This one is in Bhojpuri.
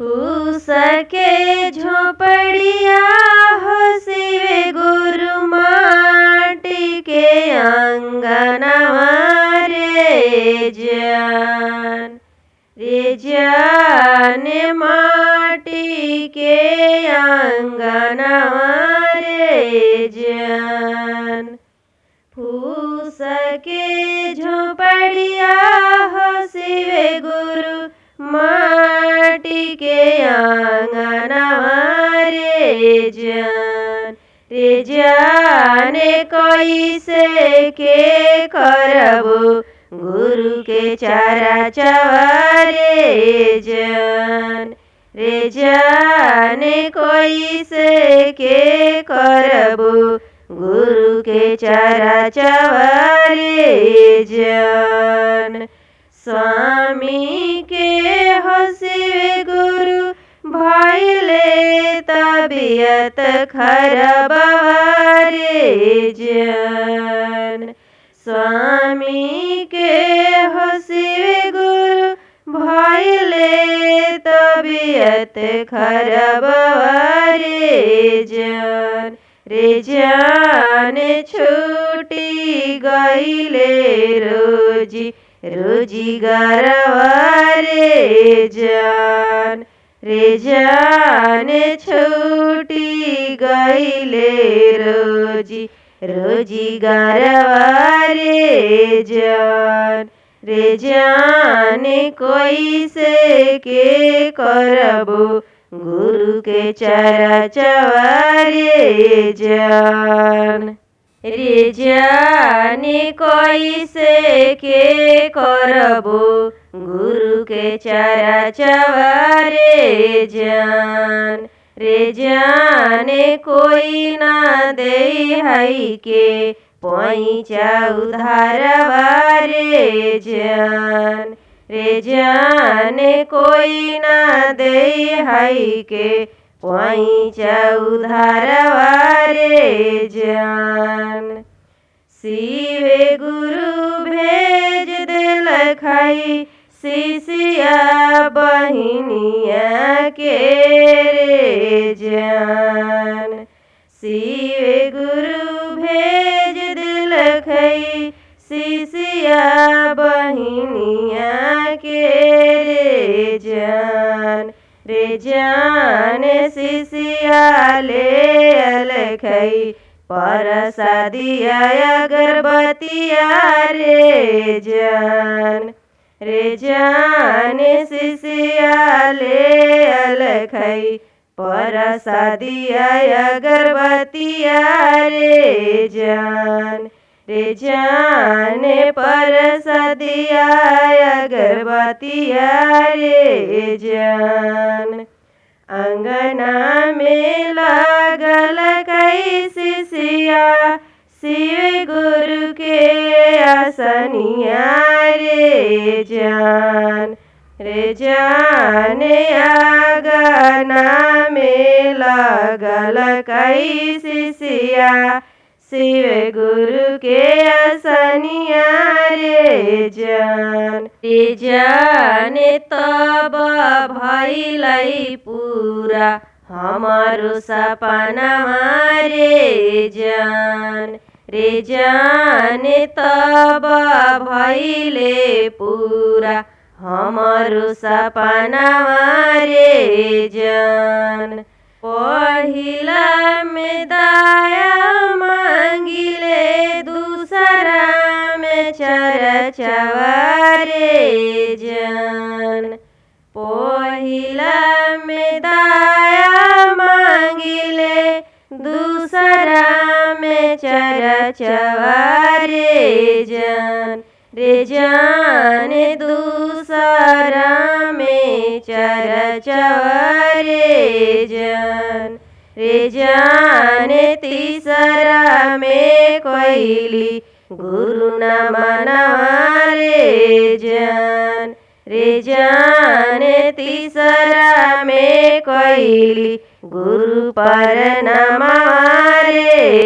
फूस के झोपड़िया हो शिवे गुरु माटी के अंगनवा रे जान माटी के अंगनवा रे जान। फूस के झोपड़िया हो शिवे गुरु माटी के अंगनवा रे जान कैसे के करबो गुरु के चारा चवारे जान कैसे के करबो गुरु के चारा चवारे जान। स्वामी के हो शिवे गुरु भइले तबियत खराब रे जान। स्वामी के हो शिवे गुरु भइले तबियत खराब रे जान छूटी गइले रोजीगारवा रे जान छूटी गइले रोजीगारवा रे जान कैसे के करबो गुरु के चारा चवारे जान कैसे के करबो गुरु के चारा चवारे जान कोई ना दे हई के पैसा उधारवा रे जान कोई ना दे हई के पैसा उधारवा रे जान। शिवे गुरु भेज देलखई शिष्या बहिनिया के रे जान। शिवे गुरु भेज देलखई शिष्या बहिनिया के रे जान शिष्या ले अलखई परसादिया अगरबत्तिया रे जान शिष्या ले अलखई परसादिया अगरबत्तिया रे जान परसादिया अगरबत्तिया रे जान। अंगना में लागल कई शिष्या शिव गुरु के आसनिया रे जान अंगना में लागल कई शिष्या शिव गुरु के आसनिया रे जान तब भइलै पूरा हमारो सपनावा रे जान तब भइले पूरा हमारो सपनावा रे जान। पहिला में दया मांगिले दूसरा में चरचवा रे जान। पहिला में दया मांगिले दूसरा में चरचवा रे जान दूसरा में चरचवा रे जान तीसरा में कोइली गुरु न मनवा रे जान तीसरा में कोइली गुरु पर नमः रे।